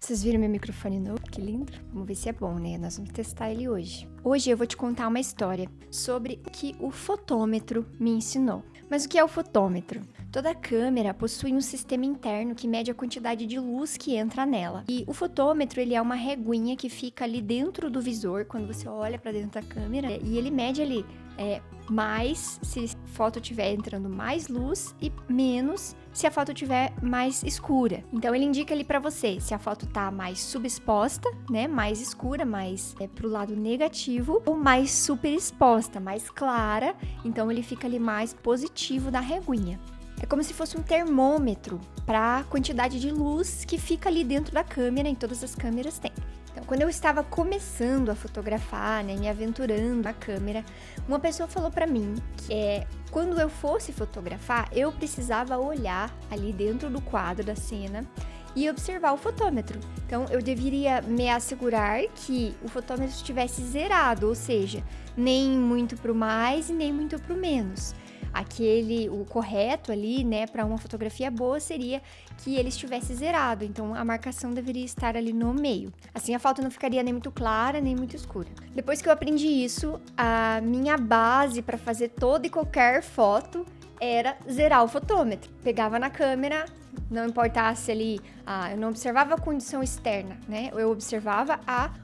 Vocês viram meu microfone novo? Que lindo. Vamos ver se é bom, né? Nós vamos testar ele hoje. Hoje eu vou te contar uma história sobre o que o fotômetro me ensinou. Mas o que é o fotômetro? Toda câmera possui um sistema interno que mede a quantidade de luz que entra nela. E o fotômetro, ele é uma reguinha que fica ali dentro do visor, quando você olha para dentro da câmera, e ele mede ali mais se a foto estiver entrando mais luz e menos se a foto estiver mais escura. Então ele indica ali para você se a foto tá mais subexposta, né, mais escura, mais pro lado negativo, ou mais superexposta, mais clara. Então ele fica ali mais positivo da reguinha. É como se fosse um termômetro para a quantidade de luz que fica ali dentro da câmera, em todas as câmeras tem. Então, quando eu estava começando a fotografar, né, me aventurando na câmera, uma pessoa falou para mim que quando eu fosse fotografar, eu precisava olhar ali dentro do quadro da cena e observar o fotômetro. Então, eu deveria me assegurar que o fotômetro estivesse zerado, ou seja, nem muito para o mais e nem muito para o menos. O correto ali, né, para uma fotografia boa seria que ele estivesse zerado, então a marcação deveria estar ali no meio. Assim a foto não ficaria nem muito clara, nem muito escura. Depois que eu aprendi isso, a minha base para fazer toda e qualquer foto era zerar o fotômetro. Pegava na câmera, não importasse ali, eu não observava a condição externa, né? Eu observava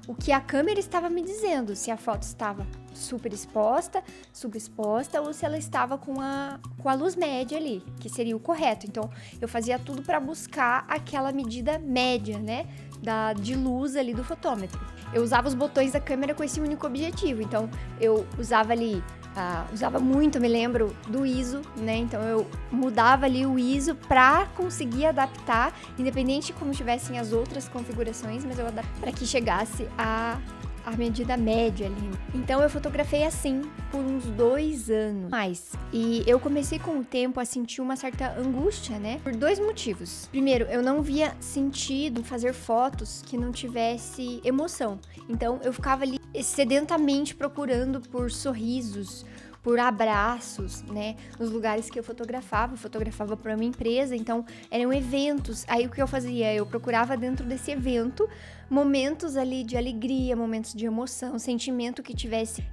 o que a câmera estava me dizendo, se a foto estava super exposta, subexposta, ou se ela estava com a luz média ali, que seria o correto. Então, eu fazia tudo para buscar aquela medida média, né, de luz ali do fotômetro. Eu usava os botões da câmera com esse único objetivo. Então, eu usava ali usava muito, me lembro, do ISO, né? Então eu mudava ali o ISO para conseguir adaptar, independente de como tivessem as outras configurações, mas eu adaptava para que chegasse a medida média ali. Então eu fotografei assim por uns 2 anos. E eu comecei com o tempo a sentir uma certa angústia, né? Por 2 motivos. Primeiro, eu não via sentido em fazer fotos que não tivesse emoção. Então eu ficava ali sedentamente procurando por sorrisos, por abraços, né, nos lugares que eu fotografava para uma empresa, então eram eventos. Aí o que eu fazia? Eu procurava dentro desse evento momentos ali de alegria, momentos de emoção, sentimento que tivesse,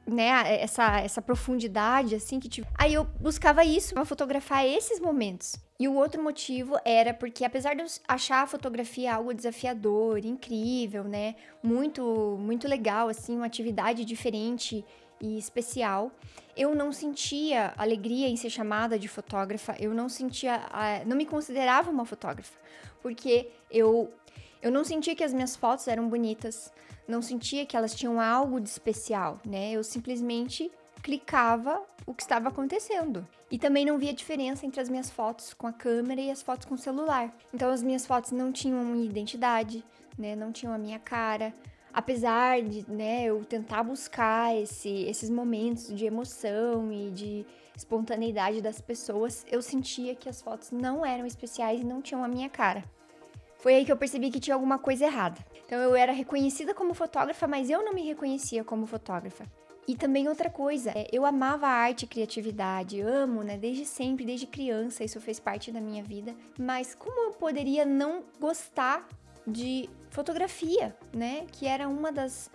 né, essa profundidade, assim, que tivesse. Aí eu buscava isso para fotografar esses momentos. E o outro motivo era porque, apesar de eu achar a fotografia algo desafiador, incrível, né, muito, muito legal, assim, uma atividade diferente e especial, eu não sentia alegria em ser chamada de fotógrafa, eu não sentia, não me considerava uma fotógrafa, porque eu não sentia que as minhas fotos eram bonitas, não sentia que elas tinham algo de especial, né? Eu simplesmente clicava o que estava acontecendo. E também não via diferença entre as minhas fotos com a câmera e as fotos com o celular. Então as minhas fotos não tinham minha identidade, né? Não tinham a minha cara. Apesar de, né, eu tentar buscar esses momentos de emoção e de espontaneidade das pessoas, eu sentia que as fotos não eram especiais e não tinham a minha cara. Foi aí que eu percebi que tinha alguma coisa errada. Então eu era reconhecida como fotógrafa, mas eu não me reconhecia como fotógrafa. E também outra coisa, eu amava a arte e criatividade, amo, né, desde sempre, desde criança, isso fez parte da minha vida. Mas como eu poderia não gostar de fotografia, né? Que é uma das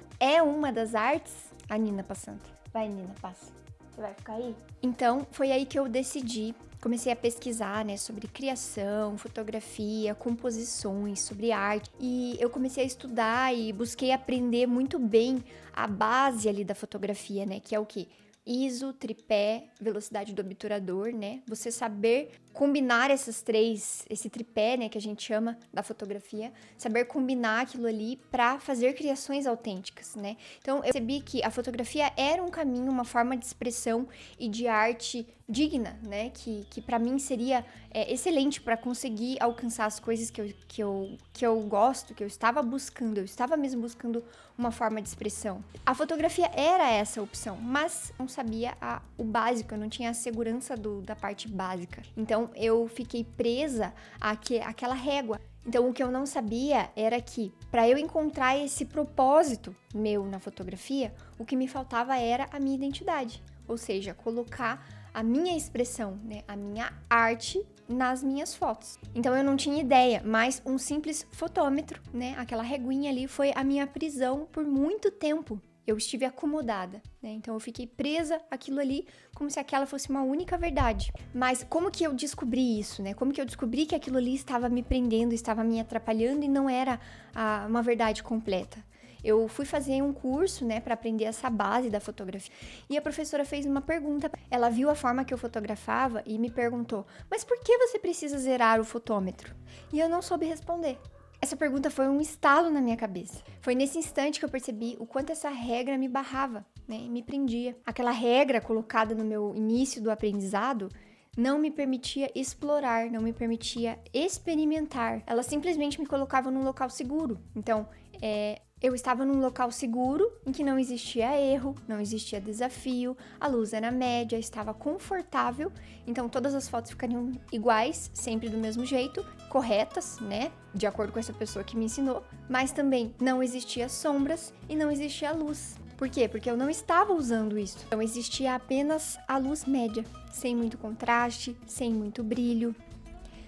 artes. A Nina passando. Vai, Nina, passa. Você vai ficar aí? Então, foi aí que eu decidi, comecei a pesquisar, né, sobre criação, fotografia, composições, sobre arte. E eu comecei a estudar e busquei aprender muito bem a base ali da fotografia, né? Que é o quê? ISO, tripé, velocidade do obturador, né? Você saber combinar esse tripé, né, que a gente chama da fotografia, saber combinar aquilo ali para fazer criações autênticas, né? Então eu percebi que a fotografia era um caminho, uma forma de expressão e de arte digna, né? Que para mim seria excelente para conseguir alcançar as coisas que eu gosto, que eu estava buscando. Eu estava mesmo buscando uma forma de expressão. A fotografia era essa opção, mas não sabia o básico, eu não tinha a segurança da parte básica. Então eu fiquei presa àquela régua. Então o que eu não sabia era que para eu encontrar esse propósito meu na fotografia, o que me faltava era a minha identidade. Ou seja, colocar a minha expressão, né? A minha arte nas minhas fotos. Então eu não tinha ideia, mas um simples fotômetro, né? Aquela reguinha ali foi a minha prisão por muito tempo. Eu estive acomodada, né? Então eu fiquei presa àquilo ali como se aquela fosse uma única verdade. Mas como que eu descobri isso, né? Como que eu descobri que aquilo ali estava me prendendo, estava me atrapalhando e não era uma verdade completa? Eu fui fazer um curso, né, para aprender essa base da fotografia. E a professora fez uma pergunta. Ela viu a forma que eu fotografava e me perguntou: "Mas por que você precisa zerar o fotômetro?" E eu não soube responder. Essa pergunta foi um estalo na minha cabeça. Foi nesse instante que eu percebi o quanto essa regra me barrava, né, me prendia. Aquela regra colocada no meu início do aprendizado não me permitia explorar, não me permitia experimentar. Ela simplesmente me colocava num local seguro. Então, eu estava num local seguro em que não existia erro, não existia desafio, a luz era média, estava confortável, então todas as fotos ficariam iguais, sempre do mesmo jeito, corretas, né? De acordo com essa pessoa que me ensinou, mas também não existia sombras e não existia luz. Por quê? Porque eu não estava usando isso. Então existia apenas a luz média, sem muito contraste, sem muito brilho.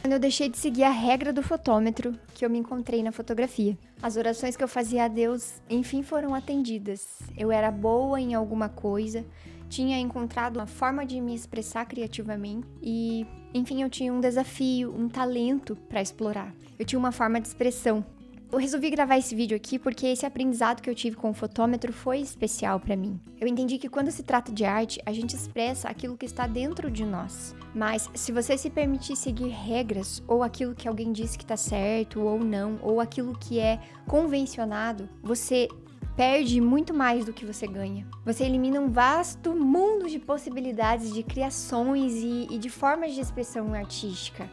Quando eu deixei de seguir a regra do fotômetro, que eu me encontrei na fotografia. As orações que eu fazia a Deus, enfim, foram atendidas. Eu era boa em alguma coisa, tinha encontrado uma forma de me expressar criativamente e, enfim, eu tinha um desafio, um talento para explorar. Eu tinha uma forma de expressão. Eu resolvi gravar esse vídeo aqui porque esse aprendizado que eu tive com o fotômetro foi especial para mim. Eu entendi que quando se trata de arte, a gente expressa aquilo que está dentro de nós. Mas se você se permitir seguir regras, ou aquilo que alguém disse que tá certo ou não, ou aquilo que é convencionado, você perde muito mais do que você ganha. Você elimina um vasto mundo de possibilidades de criações e de formas de expressão artística.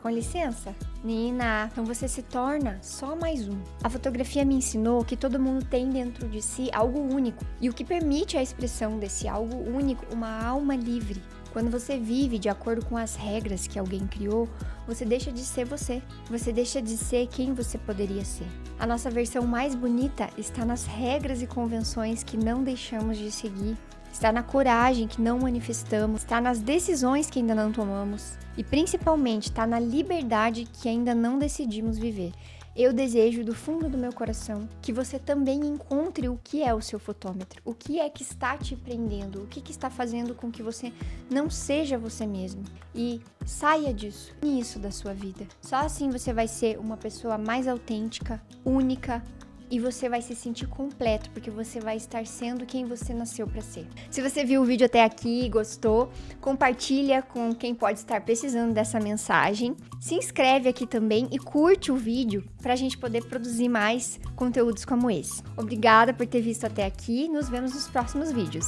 Com licença, Nina, então você se torna só mais um. A fotografia me ensinou que todo mundo tem dentro de si algo único, e o que permite a expressão desse algo único, uma alma livre. Quando você vive de acordo com as regras que alguém criou, você deixa de ser você. Você deixa de ser quem você poderia ser. A nossa versão mais bonita está nas regras e convenções que não deixamos de seguir. Está na coragem que não manifestamos, está nas decisões que ainda não tomamos e principalmente está na liberdade que ainda não decidimos viver. Eu desejo do fundo do meu coração que você também encontre o que é o seu fotômetro, o que é que está te prendendo, o que está fazendo com que você não seja você mesmo e saia disso, isso da sua vida. Só assim você vai ser uma pessoa mais autêntica, única, e você vai se sentir completo, porque você vai estar sendo quem você nasceu para ser. Se você viu o vídeo até aqui e gostou, compartilha com quem pode estar precisando dessa mensagem. Se inscreve aqui também e curte o vídeo para a gente poder produzir mais conteúdos como esse. Obrigada por ter visto até aqui, nos vemos nos próximos vídeos.